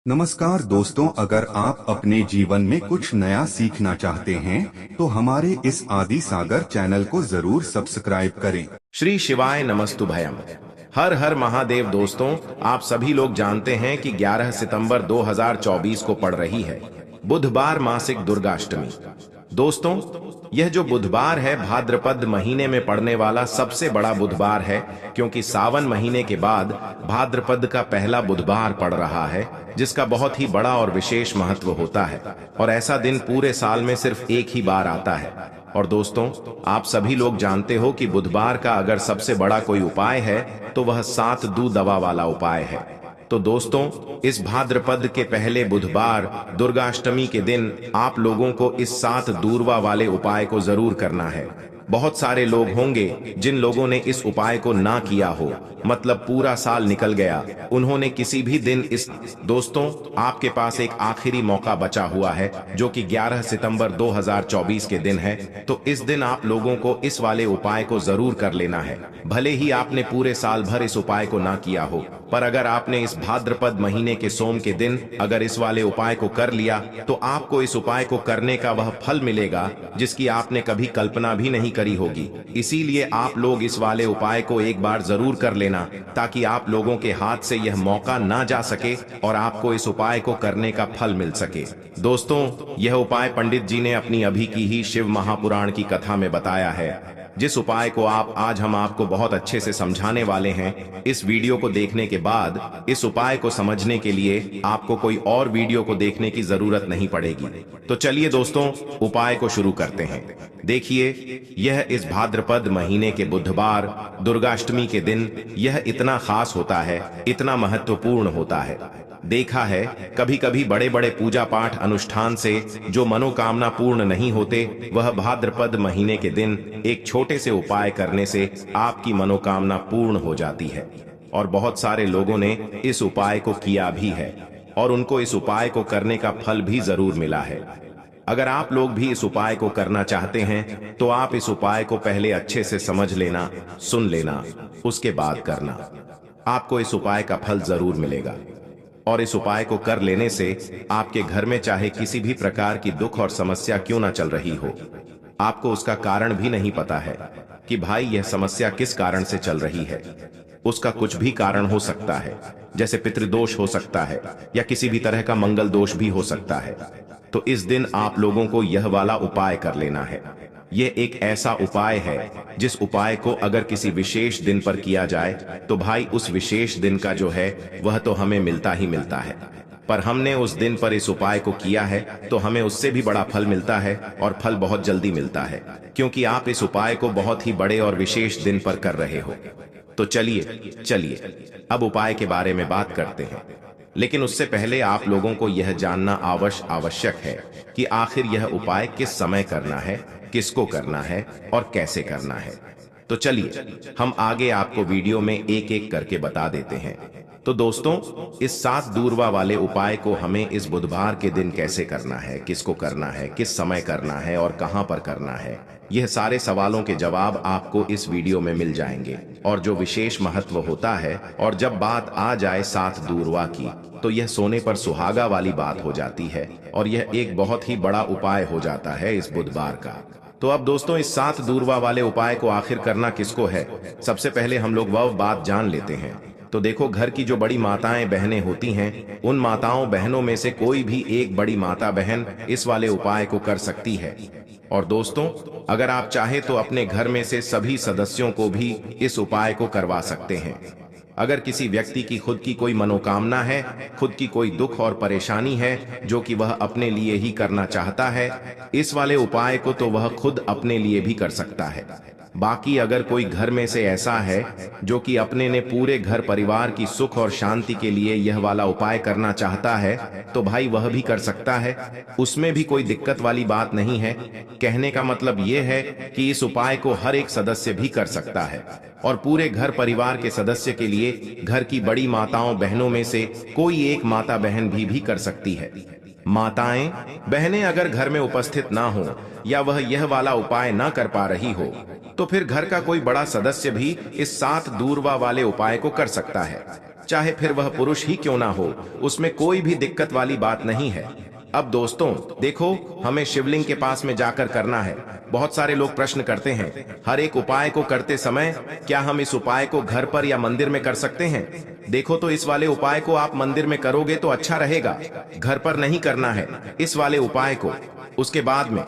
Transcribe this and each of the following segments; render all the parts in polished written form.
नमस्कार दोस्तों, अगर आप अपने जीवन में कुछ नया सीखना चाहते हैं तो हमारे इस आदि सागर चैनल को जरूर सब्सक्राइब करें। श्री शिवाय नमस्तुभयम। हर हर महादेव। दोस्तों, आप सभी लोग जानते हैं कि 11 सितंबर 2024 को पड़ रही है बुधवार मासिक दुर्गाष्टमी। दोस्तों, यह जो बुधवार है भाद्रपद महीने में पड़ने वाला सबसे बड़ा बुधवार है, क्योंकि सावन महीने के बाद भाद्रपद का पहला बुधवार पड़ रहा है, जिसका बहुत ही बड़ा और विशेष महत्व होता है। और ऐसा दिन पूरे साल में सिर्फ एक ही बार आता है। और दोस्तों, आप सभी लोग जानते हो कि बुधवार का अगर सबसे बड़ा कोई उपाय है तो वह 7 दूध दवा वाला उपाय है। तो दोस्तों, इस भाद्रपद के पहले बुधवार दुर्गाष्टमी के दिन आप लोगों को इस 7 दूरवा वाले उपाय को जरूर करना है। बहुत सारे लोग होंगे जिन लोगों ने इस उपाय को ना किया हो, मतलब पूरा साल निकल गया, उन्होंने किसी भी दिन इस। दोस्तों, आपके पास एक आखिरी मौका बचा हुआ है जो कि 11 सितंबर 2024 के दिन है। तो इस दिन आप लोगों को इस वाले उपाय को जरूर कर लेना है। भले ही आपने पूरे साल भर इस उपाय को ना किया हो, पर अगर आपने इस भाद्रपद महीने के सोम के दिन अगर इस वाले उपाय को कर लिया तो आपको इस उपाय को करने का वह फल मिलेगा जिसकी आपने कभी कल्पना भी नहीं करी होगी। इसीलिए आप लोग इस वाले उपाय को एक बार जरूर कर लेना, ताकि आप लोगों के हाथ से यह मौका ना जा सके और आपको इस उपाय को करने का फल मिल सके। दोस्तों, यह उपाय पंडित जी ने अपनी अभी की ही शिव महापुराण की कथा में बताया है, जिस उपाय को आज हम आपको बहुत अच्छे से समझाने वाले हैं। इस वीडियो को देखने के बाद इस उपाय को समझने के लिए आपको कोई और वीडियो को देखने की जरूरत नहीं पड़ेगी। तो चलिए दोस्तों, उपाय को शुरू करते हैं। देखिए, यह इस भाद्रपद महीने के बुधवार दुर्गाष्टमी के दिन यह इतना खास होता है, इतना महत्वपूर्ण होता है। देखा है कभी कभी बड़े बड़े पूजा पाठ अनुष्ठान से जो मनोकामना पूर्ण नहीं होते, वह भाद्रपद महीने के दिन एक छोटे से उपाय करने से आपकी मनोकामना पूर्ण हो जाती है। और बहुत सारे लोगों ने इस उपाय को किया भी है और उनको इस उपाय को करने का फल भी जरूर मिला है। अगर आप लोग भी इस उपाय को करना चाहते हैं तो आप इस उपाय को पहले अच्छे से समझ लेना, सुन लेना, उसके बाद करना। आपको इस उपाय का फल जरूर मिलेगा। और इस उपाय को कर लेने से आपके घर में चाहे किसी भी प्रकार की दुख और समस्या क्यों ना चल रही हो, आपको उसका कारण भी नहीं पता है कि भाई यह समस्या किस कारण से चल रही है। उसका कुछ भी कारण हो सकता है, जैसे पितृदोष हो सकता है या किसी भी तरह का मंगल दोष भी हो सकता है। तो इस दिन आप लोगों को यह वाला उपाय कर लेना है। यह एक ऐसा उपाय है जिस उपाय को अगर किसी विशेष दिन पर किया जाए तो भाई उस विशेष दिन का जो है वह तो हमें मिलता ही मिलता है। पर हमने उस दिन पर इस उपाय को किया है तो हमें उससे भी बड़ा फल मिलता है, और फल बहुत जल्दी मिलता है, क्योंकि आप इस उपाय को बहुत ही बड़े और विशेष दिन पर कर रहे हो। तो चलिए अब उपाय के बारे में बात करते हैं। लेकिन उससे पहले आप लोगों को यह जानना आवश्यक है कि आखिर यह उपाय किस समय करना है, किसको करना है और कैसे करना है। तो चलिए हम आगे आपको वीडियो में एक एक करके बता देते हैं। तो दोस्तों, इस 7 दूरवा वाले उपाय को हमें इस बुधवार के दिन कैसे करना है, किसको करना है, किस समय करना है और कहां पर करना है, यह सारे सवालों के जवाब आपको इस वीडियो में मिल जाएंगे। और जो विशेष महत्व होता है, और जब बात आ जाए 7 दूरवा की, तो यह सोने पर सुहागा वाली बात हो जाती है और यह एक बहुत ही बड़ा उपाय हो जाता है इस बुधवार का। तो अब दोस्तों, इस 7 दूरवा वाले उपाय को आखिर करना किसको है, सबसे पहले हम लोग वह बात जान लेते हैं। तो देखो, घर की जो बड़ी माताएं बहनें होती हैं, उन माताओं बहनों में से कोई भी एक बड़ी माता बहन इस वाले उपाय को कर सकती है। और दोस्तों, अगर आप चाहे तो अपने घर में से सभी सदस्यों को भी इस उपाय को करवा सकते हैं। अगर किसी व्यक्ति की खुद की कोई मनोकामना है, खुद की कोई दुख और परेशानी है जो कि वह अपने लिए ही करना चाहता है, इस वाले उपाय को तो वह खुद अपने लिए भी कर सकता है। बाकी अगर कोई घर में से ऐसा है जो कि अपने ने पूरे घर परिवार की सुख और शांति के लिए यह वाला उपाय करना चाहता है, तो भाई वह भी कर सकता है। उसमें भी कोई दिक्कत वाली बात नहीं है। कहने का मतलब यह है कि इस उपाय को हर एक सदस्य भी कर सकता है, और पूरे घर परिवार के सदस्य के लिए घर की बड़ी माताओं बहनों में से कोई एक माता बहन भी कर सकती है। माताएं बहनें अगर घर में उपस्थित ना हो या वह यह वाला उपाय ना कर पा रही हो, तो फिर घर का कोई बड़ा सदस्य भी इस 7 दूरवा वाले उपाय को कर सकता है। चाहे फिर वह पुरुष ही क्यों ना हो, उसमें कोई भी दिक्कत वाली बात नहीं है। अब दोस्तों देखो, हमें शिवलिंग के पास में जाकर करना है। बहुत सारे लोग प्रश्न करते हैं, हर एक उपाय को करते समय क्या हम इस उपाय को घर पर या मंदिर में कर सकते हैं? देखो, तो इस वाले उपाय को आप मंदिर में करोगे तो अच्छा रहेगा, घर पर नहीं करना है इस वाले उपाय को। उसके बाद में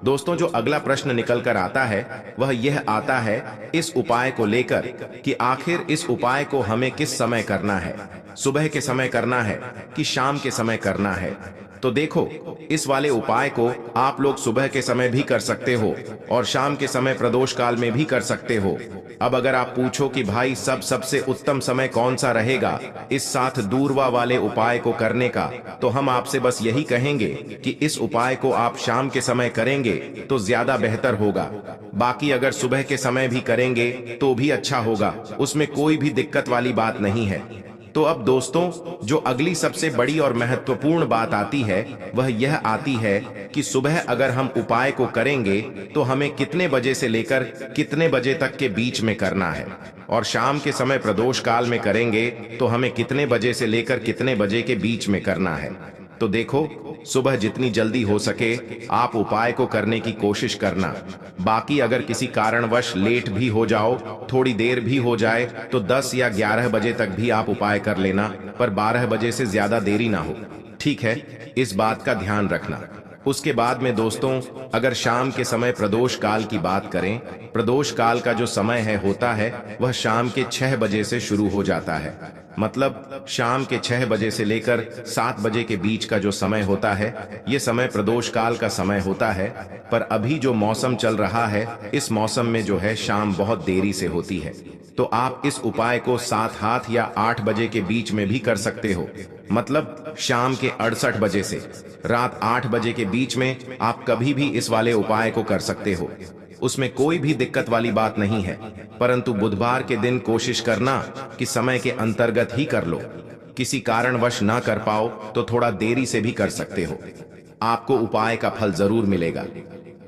दोस्तों जो अगला प्रश्न निकल कर आता है वह यह आता है इस उपाय को लेकर कि आखिर इस उपाय को हमें किस समय करना है, सुबह के समय करना है कि शाम के समय करना है? तो देखो, इस वाले उपाय को आप लोग सुबह के समय भी कर सकते हो और शाम के समय प्रदोष काल में भी कर सकते हो। अब अगर आप पूछो कि भाई सबसे उत्तम समय कौन सा रहेगा इस साथ दूरवा वाले उपाय को करने का, तो हम आपसे बस यही कहेंगे कि इस उपाय को आप शाम के समय करेंगे तो ज्यादा बेहतर होगा। बाकी अगर सुबह के समय भी करेंगे तो भी अच्छा होगा, उसमें कोई भी दिक्कत वाली बात नहीं है। तो अब दोस्तों जो अगली सबसे बड़ी और महत्वपूर्ण बात आती है वह यह आती है कि सुबह अगर हम उपाय को करेंगे तो हमें कितने बजे से लेकर कितने बजे तक के बीच में करना है, और शाम के समय प्रदोष काल में करेंगे तो हमें कितने बजे से लेकर कितने बजे के बीच में करना है। तो देखो, सुबह जितनी जल्दी हो सके आप उपाय को करने की कोशिश करना। बाकी अगर किसी कारणवश लेट भी हो जाओ, थोड़ी देर भी हो जाए, तो 10 या 11 बजे तक भी आप उपाय कर लेना, पर 12 बजे से ज्यादा देरी ना हो, ठीक है? इस बात का ध्यान रखना। उसके बाद में दोस्तों अगर शाम के समय प्रदोष काल की बात करें, प्रदोष काल का जो समय है होता है वह शाम के 6 बजे से शुरू हो जाता है। मतलब शाम के 6 बजे से लेकर 7 बजे के बीच का जो समय होता है ये समय प्रदोष काल का समय होता है। पर अभी जो मौसम चल रहा है इस मौसम में जो है शाम बहुत देरी से होती है, तो आप इस उपाय को 7 या 8 बजे के बीच में भी कर सकते हो। मतलब शाम के 68 बजे से रात 8 बजे के बीच में आप कभी भी इस वाले उपाय को कर सकते हो, उसमें कोई भी दिक्कत वाली बात नहीं है। परंतु बुधवार के दिन कोशिश करना कि समय के अंतर्गत ही कर लो। किसी कारणवश ना कर पाओ तो थोड़ा देरी से भी कर सकते हो, आपको उपाय का फल जरूर मिलेगा।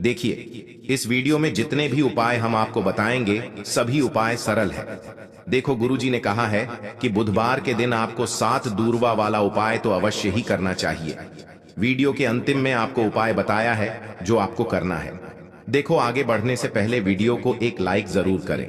देखिए, इस वीडियो में जितने भी उपाय हम आपको बताएंगे सभी उपाय सरल है। देखो, गुरुजी ने कहा है कि बुधवार के दिन आपको 7 दूरवा वाला उपाय तो अवश्य ही करना चाहिए। वीडियो के अंतिम में आपको उपाय बताया है जो आपको करना है। देखो, आगे बढ़ने से पहले वीडियो को एक लाइक जरूर करें।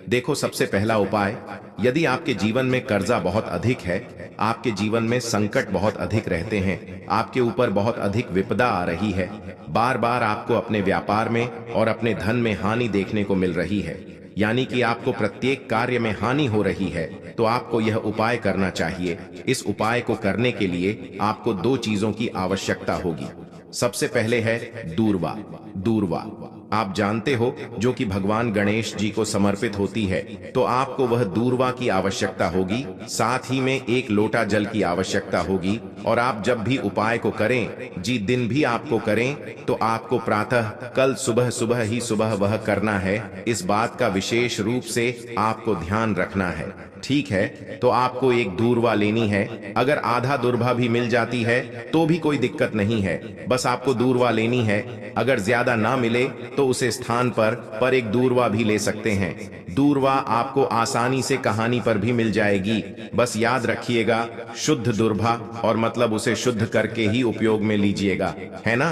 देखो, सबसे पहला उपाय, यदि आपके जीवन में कर्जा बहुत अधिक है, आपके जीवन में संकट बहुत अधिक रहते हैं, आपके ऊपर बहुत अधिक विपदा आ रही है, बार बार आपको अपने व्यापार में और अपने धन में हानि देखने को मिल रही है, यानी कि आपको प्रत्येक कार्य में हानि हो रही है, तो आपको यह उपाय करना चाहिए। इस उपाय को करने के लिए आपको 2 चीजों की आवश्यकता होगी। सबसे पहले है दूरवा। दूरवा आप जानते हो जो कि भगवान गणेश जी को समर्पित होती है, तो आपको वह दूरवा की आवश्यकता होगी। साथ ही में 1 लोटा जल की आवश्यकता होगी। और आप जब भी उपाय को करें, जी दिन भी आपको करें, तो आपको प्रातः कल सुबह ही सुबह वह करना है। इस बात का विशेष रूप से आपको ध्यान रखना है, ठीक है? तो आपको 1 दूरवा लेनी है। अगर आधा दूरवा भी मिल जाती है तो भी कोई दिक्कत नहीं है, बस आपको दूरवा लेनी है। अगर ज्यादा ना मिले तो उसे स्थान पर 1 दूरवा भी ले सकते हैं। दूरवा आपको आसानी से कहानी पर भी मिल जाएगी। बस याद रखिएगा, शुद्ध दूरवा, और मतलब उसे शुद्ध करके ही उपयोग में लीजिएगा, है ना?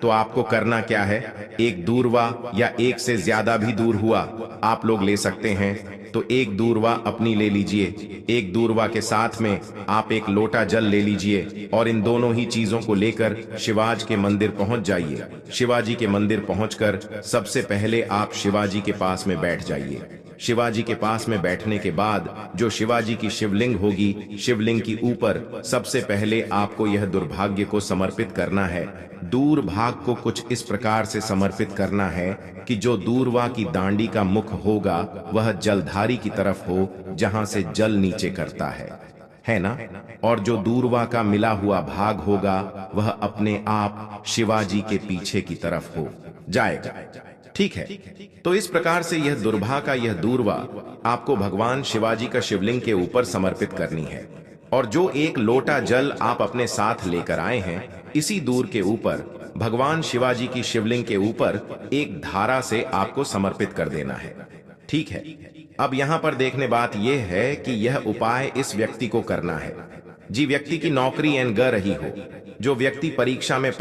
तो आपको करना क्या है, 1 दूरवा या 1 से ज्यादा भी दूर हुआ आप लोग ले सकते हैं, तो 1 दूरवा अपनी ले लीजिए। 1 दूरवा के साथ में आप 1 लोटा जल ले लीजिए और इन दोनों ही चीजों को लेकर शिवाजी के मंदिर पहुंच जाइए। शिवाजी के मंदिर पहुंचकर सबसे पहले आप शिवाजी के पास में बैठ जाइए। शिवाजी के पास में बैठने के बाद जो शिवाजी की शिवलिंग होगी, शिवलिंग की ऊपर सबसे पहले आपको यह दुर्भाग्य को समर्पित करना है। दूर भाग को कुछ इस प्रकार से समर्पित करना है कि जो दूरवा की दांडी का मुख होगा वह जलधारी की तरफ हो, जहां से जल नीचे करता है ना? और जो दूरवा का मिला हुआ भाग होगा वह अपने आप शिवाजी के पीछे की तरफ हो जाएगा, ठीक है? तो इस प्रकार से यह दुर्भा का यह दूरवा आपको भगवान शिवाजी का शिवलिंग के ऊपर समर्पित करनी है। और जो 1 लोटा जल आप अपने साथ लेकर आए हैं, इसी दूर के ऊपर भगवान शिवाजी की शिवलिंग के ऊपर 1 धारा से आपको समर्पित कर देना है, ठीक है? अब यहाँ पर देखने बात यह है कि यह उपाय इस व्यक्ति को करना है जी व्यक्ति की नौकरी एन ग रही हो, जो व्यक्ति परीक्षा में